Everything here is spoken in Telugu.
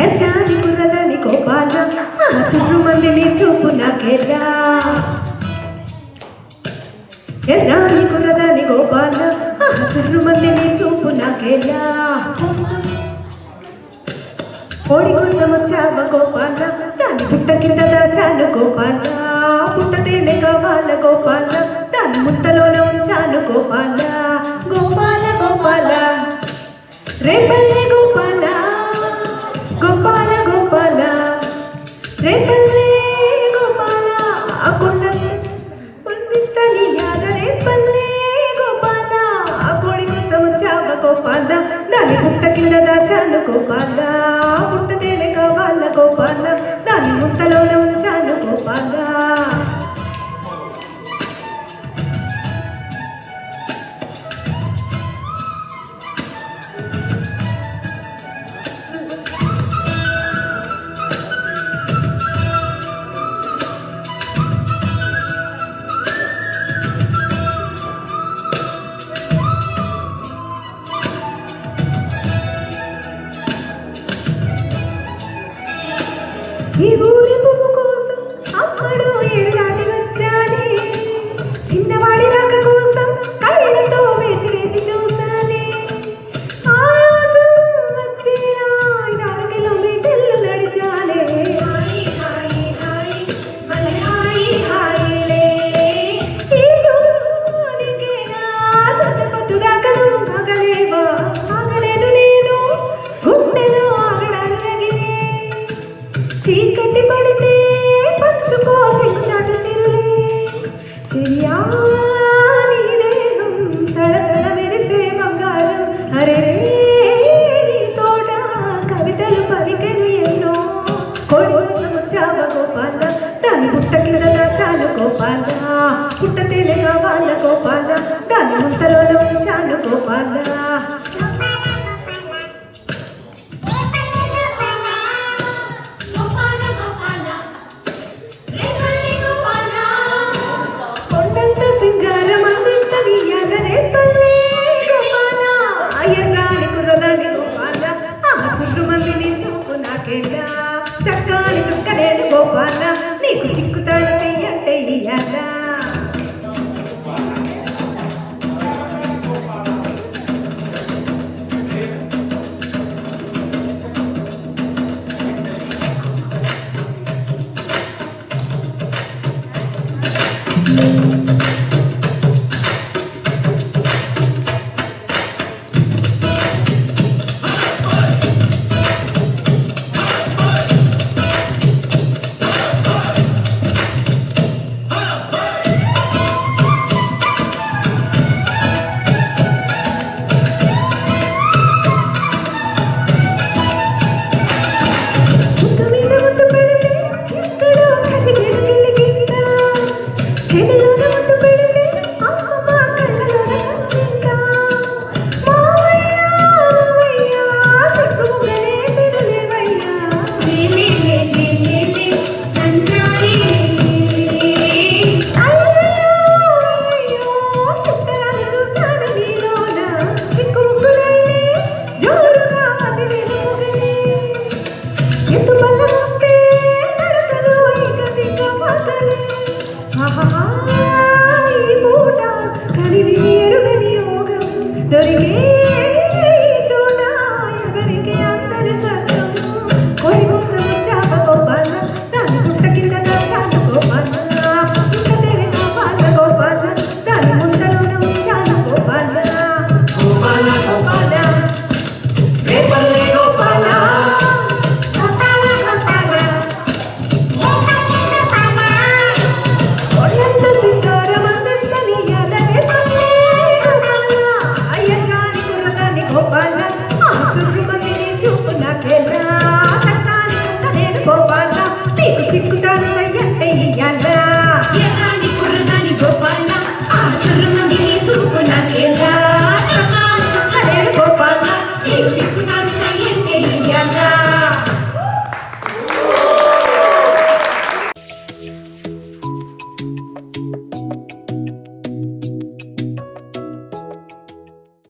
ఎర్రాని గుర్రలని గోపాల చుర్రు మందిని చూపు నాకెలా ఎర్రాని గుర్రదని గోపాల చుర్రు మందిని చూపు నాకెలా కోడి కోసం వచ్చావ గోపాల దాని పుట్ట కింద దాచాను గోపాల పుట్టతేనే కావాల గోపాల దాని ముద్దలోనే ఉంచాను గోపాల గోపాల గోపాల రేపల్లె గోపాల గోపాల గోపాల రేపల్లె గోపాల ఆ కొండ పండిస్తని యాద రేపల్లె గోపాల ఆ కోడి కోసం వచ్చావ గోపాల దాని పుట్ట కింద దాచాను గోపాల పుట్టతేనే కావాల గోపాల దాని ముద్దలోనే ఉంచాను గోపాల ఈ ఊరి పువ్వు కోసం అమ్మడు ఏడు దాటి వచ్చానే చిన్నవాడి రాక కోసం కళ్ళతో వేచి వేచి చూసానే ఆయాసం వచ్చిన 6 కిలోమీటర్లు నడిచానే ఈ జోరునికేనా సత్తపత్తు దాకా నువ్వు ఆగలేవా ఆగలేను నేను గుండెలో ఆగడాలు రగిలే చీకటి పడితే పంచుకో చెంగుచాటు సిరులే చెయ్యా నీ దేహం తడతడ మెరిసే బంగారం అరే రే నీ తోట కవితలు పలికెను ఎన్నో కోడి కోసం వచ్చావ గోపాల దాని పుట్ట కింద దాచాను గోపాల పుట్టతేనే కావాల గోపాల దాని ముంతలోనే ఉంచాను గోపాల చక్కని చుక్కనేను గోపాల నీకు చిక్కుతాడు అంటే ఇయ్యాలా కంస ఎత్తెయ్యగా